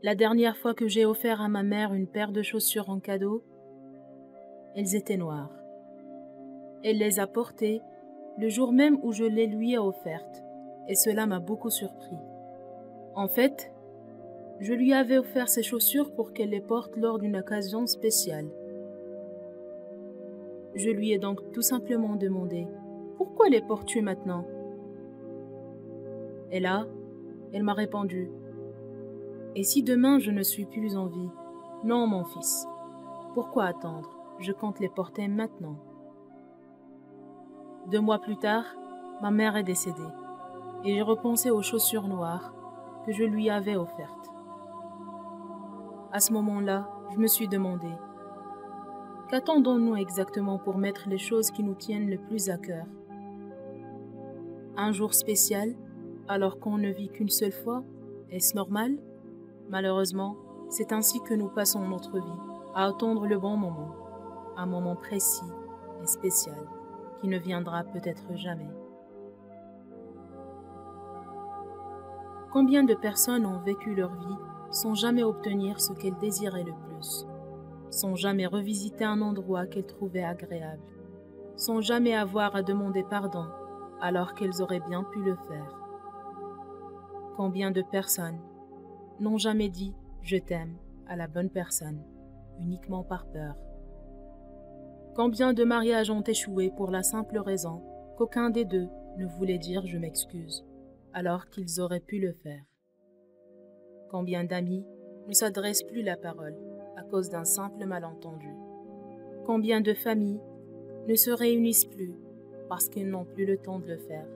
La dernière fois que j'ai offert à ma mère une paire de chaussures en cadeau, elles étaient noires. Elle les a portées le jour même où je les lui ai offertes, et cela m'a beaucoup surpris. En fait, je lui avais offert ces chaussures pour qu'elle les porte lors d'une occasion spéciale. Je lui ai donc tout simplement demandé « Pourquoi les portes-tu maintenant ?» Et là, elle m'a répondu « Et si demain je ne suis plus en vie? Non, mon fils. Pourquoi attendre? Je compte les porter maintenant. » 2 mois plus tard, ma mère est décédée et j'ai repensé aux chaussures noires que je lui avais offertes. À ce moment-là, je me suis demandé qu'attendons-nous exactement pour mettre les choses qui nous tiennent le plus à cœur? Un jour spécial, alors qu'on ne vit qu'une seule fois, est-ce normal? Malheureusement, c'est ainsi que nous passons notre vie, à attendre le bon moment, un moment précis et spécial qui ne viendra peut-être jamais. Combien de personnes ont vécu leur vie sans jamais obtenir ce qu'elles désiraient le plus, sans jamais revisiter un endroit qu'elles trouvaient agréable, sans jamais avoir à demander pardon alors qu'elles auraient bien pu le faire. Combien de personnes n'ont jamais dit « je t'aime » à la bonne personne, uniquement par peur. Combien de mariages ont échoué pour la simple raison qu'aucun des deux ne voulait dire « je m'excuse » alors qu'ils auraient pu le faire. Combien d'amis ne s'adressent plus la parole à cause d'un simple malentendu. Combien de familles ne se réunissent plus parce qu'ils n'ont plus le temps de le faire.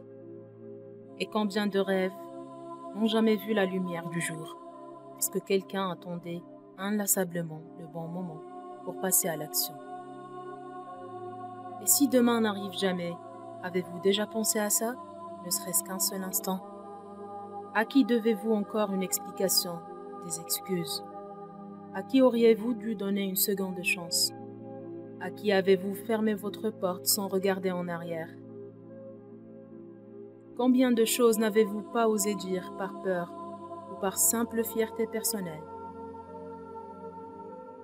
Et combien de rêves n'ont jamais vu la lumière du jour parce que quelqu'un attendait inlassablement le bon moment pour passer à l'action. Et si demain n'arrive jamais, avez-vous déjà pensé à ça, ne serait-ce qu'un seul instant? À qui devez-vous encore une explication, des excuses? À qui auriez-vous dû donner une seconde chance? À qui avez-vous fermé votre porte sans regarder en arrière? Combien de choses n'avez-vous pas osé dire par peur ou par simple fierté personnelle?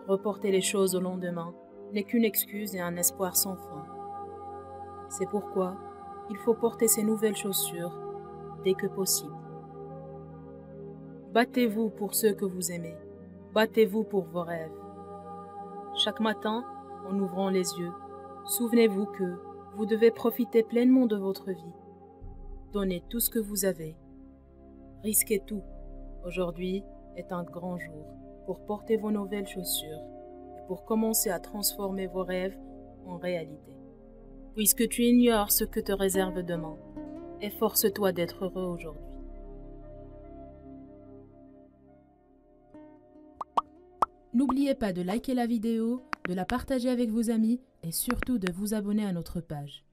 Reporter les choses au lendemain n'est qu'une excuse et un espoir sans fin. C'est pourquoi il faut porter ces nouvelles chaussures dès que possible. Battez-vous pour ceux que vous aimez. Battez-vous pour vos rêves. Chaque matin, en ouvrant les yeux, souvenez-vous que vous devez profiter pleinement de votre vie. Donnez tout ce que vous avez. Risquez tout. Aujourd'hui est un grand jour pour porter vos nouvelles chaussures et pour commencer à transformer vos rêves en réalité. Puisque tu ignores ce que te réserve demain, efforce-toi d'être heureux aujourd'hui. N'oubliez pas de liker la vidéo, de la partager avec vos amis et surtout de vous abonner à notre page.